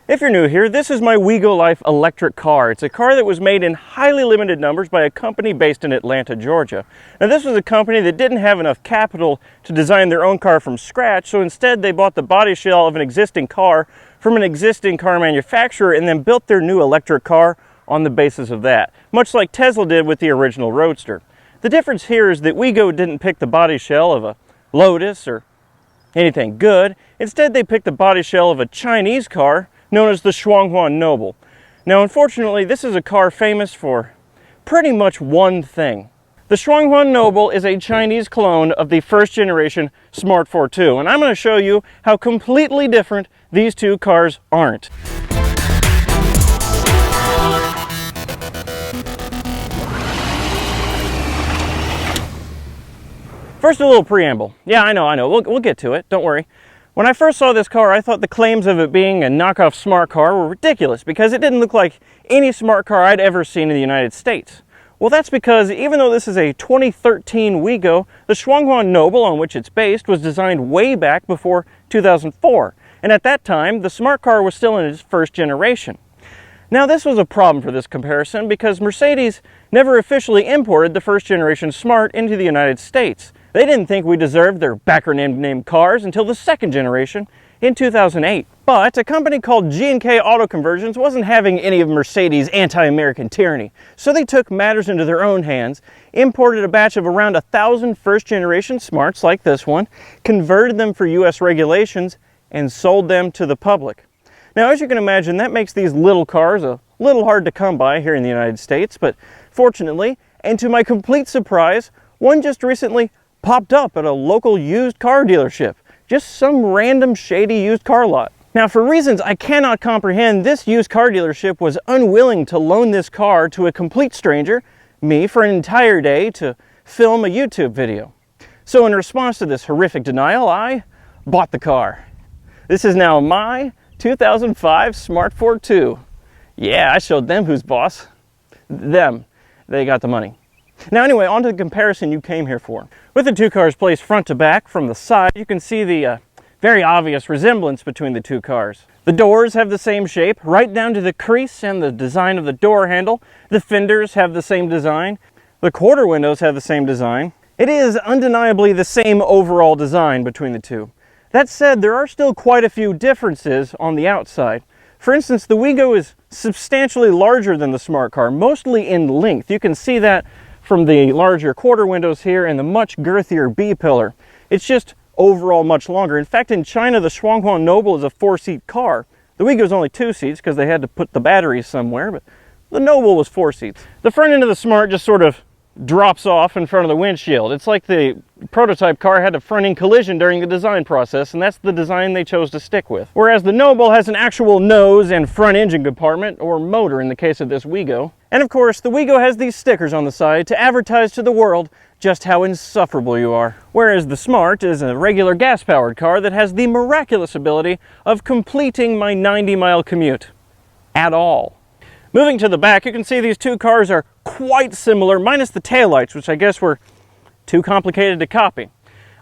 If you're new here, this is my Wheego Life electric car. It's a car that was made in highly limited numbers by a company based in Atlanta, Georgia. Now this was a company that didn't have enough capital to design their own car from scratch, so instead they bought the body shell of an existing car from an existing car manufacturer and then built their new electric car on the basis of that, much like Tesla did with the original Roadster. The difference here is that Wheego didn't pick the body shell of a Lotus or anything good. Instead, they picked the body shell of a Chinese car known as the Shuanghua Noble. Now, unfortunately, this is a car famous for pretty much one thing. The Shuanghua Noble is a Chinese clone of the first generation Smart ForTwo, and I'm going to show you how completely different these two cars aren't. First, a little preamble. Yeah, I know. We'll get to it. Don't worry. When I first saw this car, I thought the claims of it being a knockoff smart car were ridiculous because it didn't look like any smart car I'd ever seen in the United States. Well, that's because even though this is a 2013 Wheego, the Shuanghua Noble on which it's based was designed way back before 2004. And at that time, the smart car was still in its first generation. Now, this was a problem for this comparison because Mercedes never officially imported the first generation Smart into the United States. They didn't think we deserved their backer-named cars until the second generation in 2008. But a company called G&K Auto Conversions wasn't having any of Mercedes' anti-American tyranny. So they took matters into their own hands, imported a batch of around 1,000 first-generation Smarts like this one, converted them for US regulations, and sold them to the public. Now, as you can imagine, that makes these little cars a little hard to come by here in the United States, but fortunately, and to my complete surprise, one just recently popped up at a local used car dealership. Just some random shady used car lot. Now, for reasons I cannot comprehend, this used car dealership was unwilling to loan this car to a complete stranger, me, for an entire day to film a YouTube video. So in response to this horrific denial, I bought the car. This is now my 2005 Smart ForTwo. Yeah, I showed them who's boss. Them. They got the money. Now anyway, on to the comparison you came here for. With the two cars placed front to back from the side, you can see the very obvious resemblance between the two cars. The doors have the same shape, right down to the crease and the design of the door handle. The fenders have the same design. The quarter windows have the same design. It is undeniably the same overall design between the two. That said, there are still quite a few differences on the outside. For instance, the Wheego is substantially larger than the smart car, mostly in length. You can see that from the larger quarter windows here and the much girthier B-pillar. It's just overall much longer. In fact, in China, the Shuanghua Noble is a 4-seat car. The Wheego is only 2 seats because they had to put the batteries somewhere, but the Noble was 4 seats. The front end of the Smart just sort of drops off in front of the windshield. It's like the prototype car had a front-end collision during the design process, and that's the design they chose to stick with. Whereas the Noble has an actual nose and front engine compartment, or motor in the case of this Wheego. And of course, the Wheego has these stickers on the side to advertise to the world just how insufferable you are. Whereas the Smart is a regular gas-powered car that has the miraculous ability of completing my 90-mile commute. At all. Moving to the back, you can see these two cars are quite similar, minus the taillights, which I guess were too complicated to copy.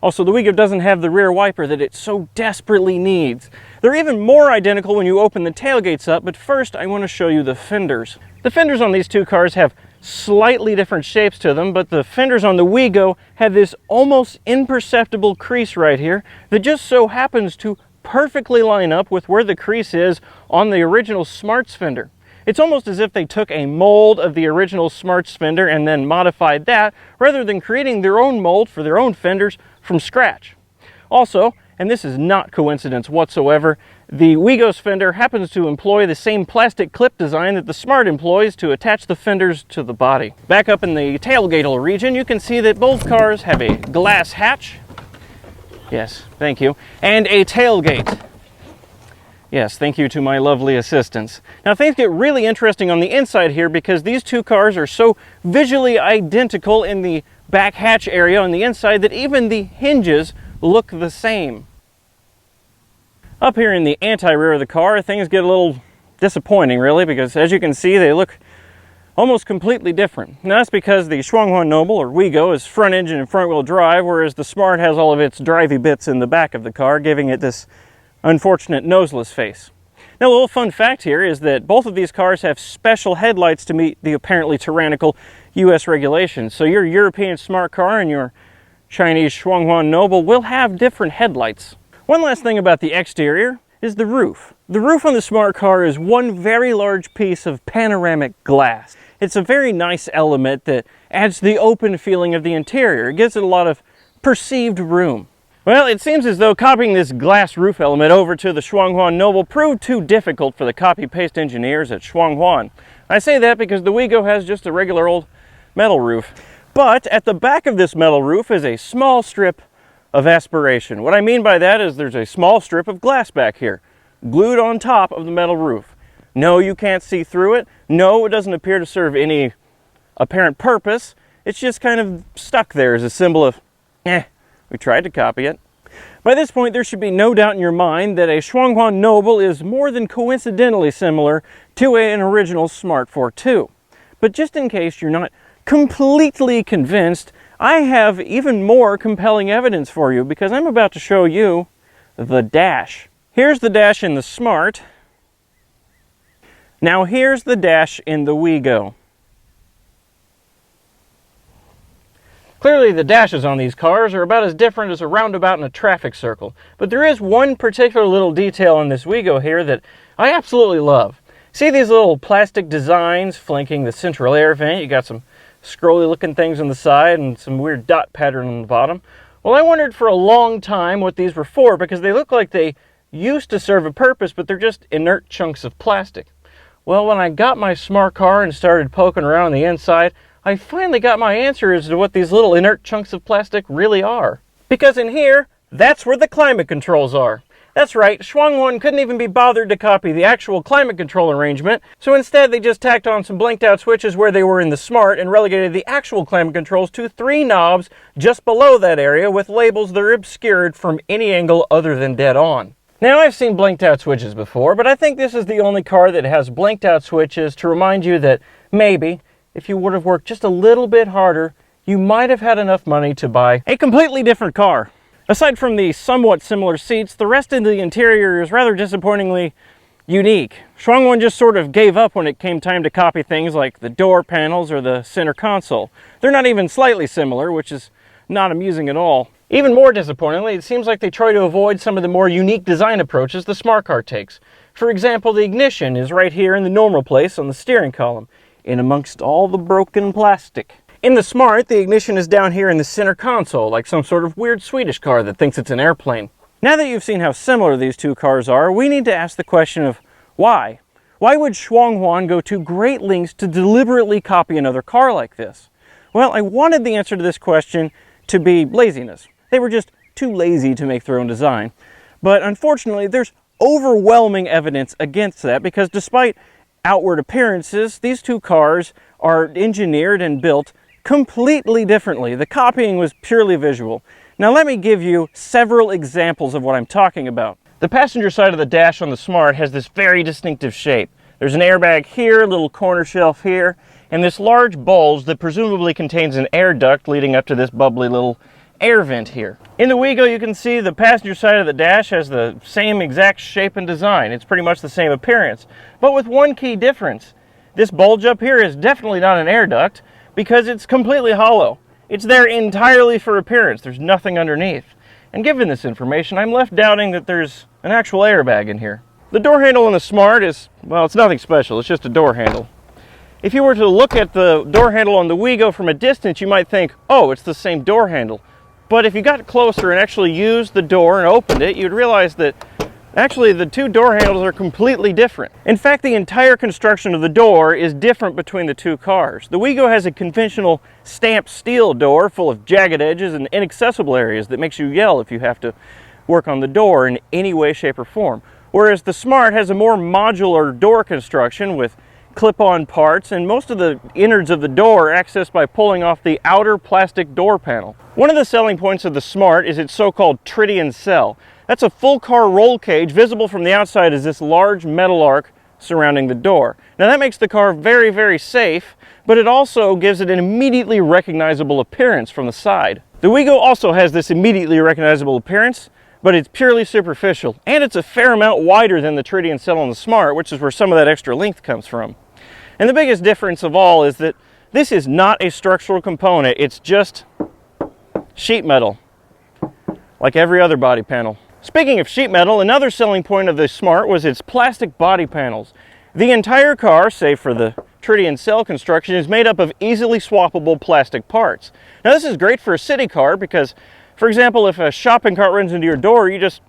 Also, the Wheego doesn't have the rear wiper that it so desperately needs. They're even more identical when you open the tailgates up, but first I want to show you the fenders. The fenders on these two cars have slightly different shapes to them, but the fenders on the Wheego have this almost imperceptible crease right here that just so happens to perfectly line up with where the crease is on the original Smart's fender. It's almost as if they took a mold of the original Smart's fender and then modified that, rather than creating their own mold for their own fenders from scratch. Also, and this is not coincidence whatsoever, the Wheego's fender happens to employ the same plastic clip design that the Smart employs to attach the fenders to the body. Back up in the tailgate region, you can see that both cars have a glass hatch. Yes, thank you. And a tailgate. Yes, thank you to my lovely assistants. Now things get really interesting on the inside here because these two cars are so visually identical in the back hatch area on the inside that even the hinges look the same. Up here in the anti-rear of the car, things get a little disappointing really because as you can see they look almost completely different. Now that's because the Shuanghua Noble, or Wheego, is front engine and front wheel drive, whereas the Smart has all of its drivey bits in the back of the car, giving it this unfortunate noseless face. Now, a little fun fact here is that both of these cars have special headlights to meet the apparently tyrannical US regulations. So your European smart car and your Chinese Shuanghuan Noble will have different headlights. One last thing about the exterior is the roof. The roof on the smart car is one very large piece of panoramic glass. It's a very nice element that adds the open feeling of the interior. It gives it a lot of perceived room. Well, it seems as though copying this glass roof element over to the Shuanghuan Noble proved too difficult for the copy-paste engineers at Shuanghuan. I say that because the Wheego has just a regular old metal roof. But at the back of this metal roof is a small strip of aspiration. What I mean by that is there's a small strip of glass back here, glued on top of the metal roof. No, you can't see through it. No, it doesn't appear to serve any apparent purpose. It's just kind of stuck there as a symbol of, we tried to copy it. By this point, there should be no doubt in your mind that a Shuanghuan Noble is more than coincidentally similar to an original Smart ForTwo. But just in case you're not completely convinced, I have even more compelling evidence for you because I'm about to show you the dash. Here's the dash in the Smart. Now here's the dash in the Wheego. Clearly the dashes on these cars are about as different as a roundabout in a traffic circle, but there is one particular little detail in this Wheego here that I absolutely love. See these little plastic designs flanking the central air vent? You got some scrolly looking things on the side and some weird dot pattern on the bottom. Well, I wondered for a long time what these were for because they look like they used to serve a purpose, but they're just inert chunks of plastic. Well, when I got my smart car and started poking around the inside, I finally got my answer as to what these little inert chunks of plastic really are. Because in here, that's where the climate controls are. That's right, Shuanghuan couldn't even be bothered to copy the actual climate control arrangement, so instead they just tacked on some blinked out switches where they were in the Smart and relegated the actual climate controls to 3 knobs just below that area with labels that are obscured from any angle other than dead on. Now, I've seen blinked out switches before, but I think this is the only car that has blinked out switches to remind you that maybe, if you would have worked just a little bit harder, you might have had enough money to buy a completely different car. Aside from the somewhat similar seats, the rest of the interior is rather disappointingly unique. Shuanghuan just sort of gave up when it came time to copy things like the door panels or the center console. They're not even slightly similar, which is not amusing at all. Even more disappointingly, it seems like they try to avoid some of the more unique design approaches the smart car takes. For example, the ignition is right here in the normal place on the steering column, in amongst all the broken plastic. In the Smart, the ignition is down here in the center console, like some sort of weird Swedish car that thinks it's an airplane. Now that you've seen how similar these two cars are, we need to ask the question of why? Why would Shuanghuan go to great lengths to deliberately copy another car like this? Well, I wanted the answer to this question to be laziness. They were just too lazy to make their own design. But unfortunately, there's overwhelming evidence against that because despite outward appearances, these two cars are engineered and built completely differently. The copying was purely visual. Now let me give you several examples of what I'm talking about. The passenger side of the dash on the Smart has this very distinctive shape. There's an airbag here, a little corner shelf here, and this large bulge that presumably contains an air duct leading up to this bubbly little air vent here. In the Wheego, you can see the passenger side of the dash has the same exact shape and design. It's pretty much the same appearance, but with one key difference. This bulge up here is definitely not an air duct because it's completely hollow. It's there entirely for appearance. There's nothing underneath. And given this information, I'm left doubting that there's an actual airbag in here. The door handle on the Smart is, well, it's nothing special. It's just a door handle. If you were to look at the door handle on the Wheego from a distance, you might think, oh, it's the same door handle. But if you got closer and actually used the door and opened it, you'd realize that actually the two door handles are completely different. In fact, the entire construction of the door is different between the two cars. The Wheego has a conventional stamped steel door full of jagged edges and inaccessible areas that makes you yell if you have to work on the door in any way, shape, or form. Whereas the Smart has a more modular door construction with clip-on parts, and most of the innards of the door are accessed by pulling off the outer plastic door panel. One of the selling points of the Smart is its so-called tritium cell. That's a full car roll cage visible from the outside as this large metal arc surrounding the door. Now that makes the car very, very safe, but it also gives it an immediately recognizable appearance from the side. The Wheego also has this immediately recognizable appearance, but it's purely superficial, and it's a fair amount wider than the tritium cell on the Smart, which is where some of that extra length comes from. And the biggest difference of all is that this is not a structural component, it's just sheet metal, like every other body panel. Speaking of sheet metal, another selling point of the Smart was its plastic body panels. The entire car, save for the tritium cell construction, is made up of easily swappable plastic parts. Now this is great for a city car because, for example, if a shopping cart runs into your door, you just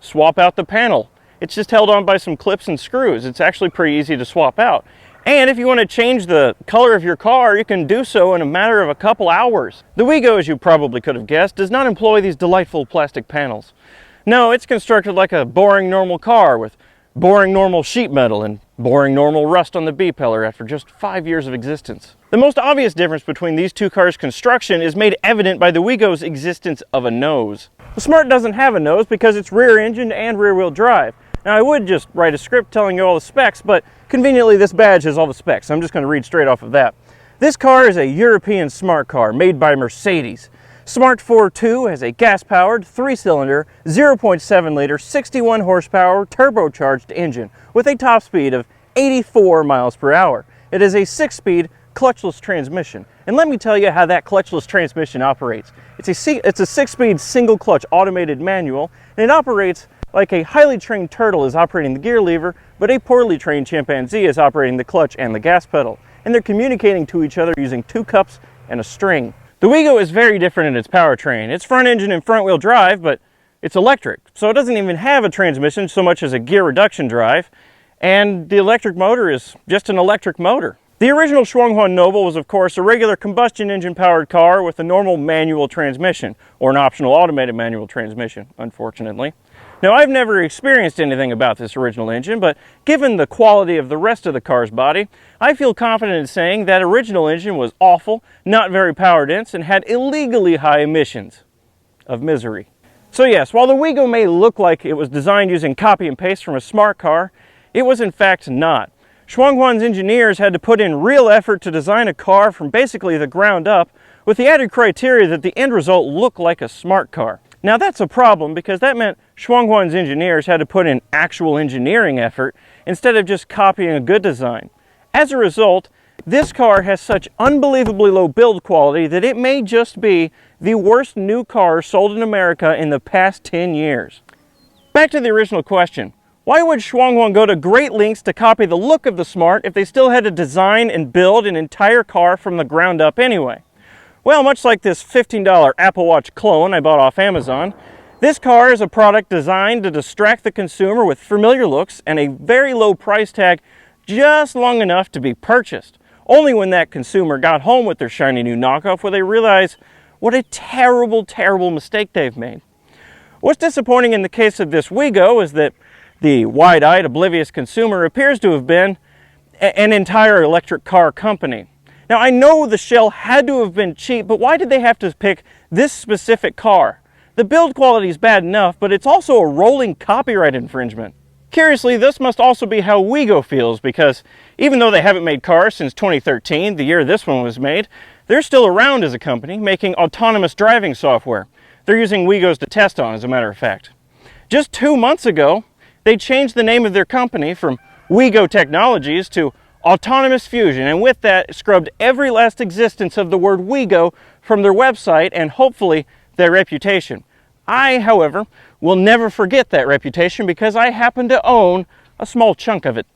swap out the panel. It's just held on by some clips and screws. It's actually pretty easy to swap out. And if you want to change the color of your car, you can do so in a matter of a couple hours. The Wheego, as you probably could have guessed, does not employ these delightful plastic panels. No, it's constructed like a boring normal car with boring normal sheet metal and boring normal rust on the B-pillar after just 5 years of existence. The most obvious difference between these two cars' construction is made evident by the Wheego's existence of a nose. The Smart doesn't have a nose because it's rear-engined and rear-wheel drive. Now I would just write a script telling you all the specs, but conveniently this badge has all the specs. I'm just going to read straight off of that. This car is a European smart car made by Mercedes. Smart ForTwo has a gas-powered, 3-cylinder, 0.7-liter, 61 horsepower turbocharged engine with a top speed of 84 miles per hour. It is a 6-speed clutchless transmission. And let me tell you how that clutchless transmission operates. It's a 6-speed single-clutch automated manual, and it operates like a highly trained turtle is operating the gear lever, but a poorly trained chimpanzee is operating the clutch and the gas pedal. And they're communicating to each other using 2 cups and a string. The Wheego is very different in its powertrain. It's front engine and front wheel drive, but it's electric. So it doesn't even have a transmission so much as a gear reduction drive. And the electric motor is just an electric motor. The original Shuanghuan Noble was, of course, a regular combustion engine powered car with a normal manual transmission, or an optional automated manual transmission, unfortunately. Now, I've never experienced anything about this original engine, but given the quality of the rest of the car's body, I feel confident in saying that original engine was awful, not very power dense, and had illegally high emissions of misery. So yes, while the Wheego may look like it was designed using copy and paste from a smart car, it was in fact not. Shuanghuan's engineers had to put in real effort to design a car from basically the ground up, with the added criteria that the end result looked like a smart car. Now that's a problem because that meant Shuanghuan's engineers had to put in actual engineering effort instead of just copying a good design. As a result, this car has such unbelievably low build quality that it may just be the worst new car sold in America in the past 10 years. Back to the original question. Why would Shuanghuan go to great lengths to copy the look of the Smart if they still had to design and build an entire car from the ground up anyway? Well, much like this $15 Apple Watch clone I bought off Amazon, this car is a product designed to distract the consumer with familiar looks and a very low price tag just long enough to be purchased. Only when that consumer got home with their shiny new knockoff will they realize what a terrible, terrible mistake they've made. What's disappointing in the case of this Wheego is that the wide-eyed, oblivious consumer appears to have been an entire electric car company. Now, I know the shell had to have been cheap, but why did they have to pick this specific car? The build quality is bad enough, but it's also a rolling copyright infringement. Curiously, this must also be how Wheego feels, because even though they haven't made cars since 2013, the year this one was made, they're still around as a company making autonomous driving software. They're using Wheegos to test on, as a matter of fact. Just 2 months ago, they changed the name of their company from Wheego Technologies to Autonomous Fusion, and with that scrubbed every last existence of the word Wheego from their website and hopefully their reputation. I, however, will never forget that reputation because I happen to own a small chunk of it.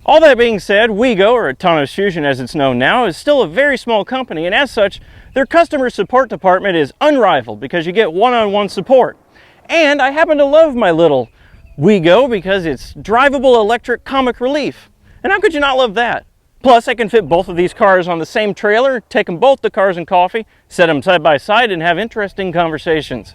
All that being said, Wheego, or Autonomous Fusion as it's known now, is still a very small company, and as such, their customer support department is unrivaled because you get one-on-one support. And I happen to love my little Wheego because it's drivable electric comic relief. And how could you not love that? Plus, I can fit both of these cars on the same trailer, take them both to Cars and Coffee, set them side by side, and have interesting conversations.